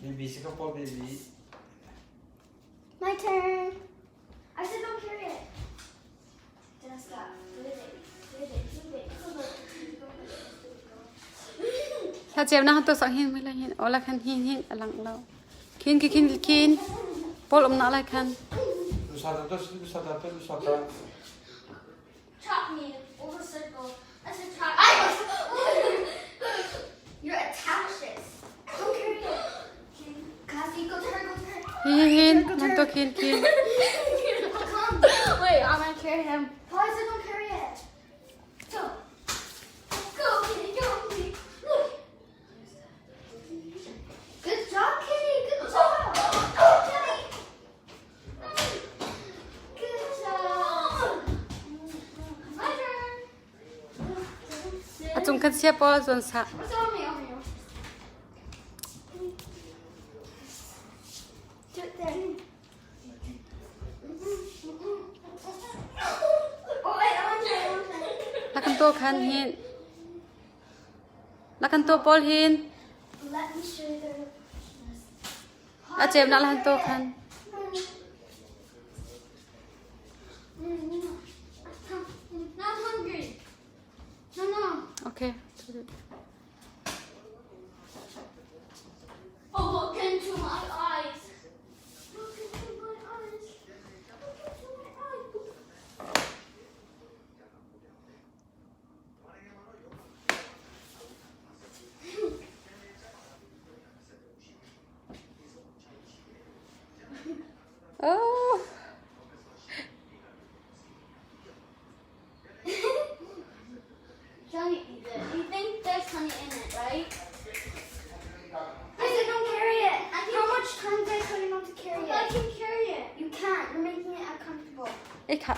Baby, Singapore baby. My turn. I said don't carry it. Then stop. Do it.ถ้าเจ็บนะตัวสังหินไม่ละหินเอาละคันหินหลังเราคินปอลอมนาอะไรคัน Lusada, lusada. Chop me over circle. I said chop. You're attached. Don't carry it. Cassie, go to her. หินนั่นตัวคิน Come. Wait, I'm gonna carry him. Paul, I said don't carry it. Go. Go, Kitty, go, Kitty. Look. Good job, Kitty. Good job. Kitty. Good job. My turn. อาจุงคันเสียปอส่วนสะ What's on me? Do it then. Oh, wait, I want to. แล้วกันตัวคันหินแล้วกันตัวปอลหิน Let me show you the. อาเจ็บนะแล้วกันตัวคัน Not hungry. No. โอเค Oh, look into my eyes. Look into my eyes. Look into my eyes. Oh. Johnny, you think there's honey in it, right? I said don't carry it. How much time did I tell you not to carry it? I can carry it. You can't. You're making it uncomfortable. ไอ้ค่ะ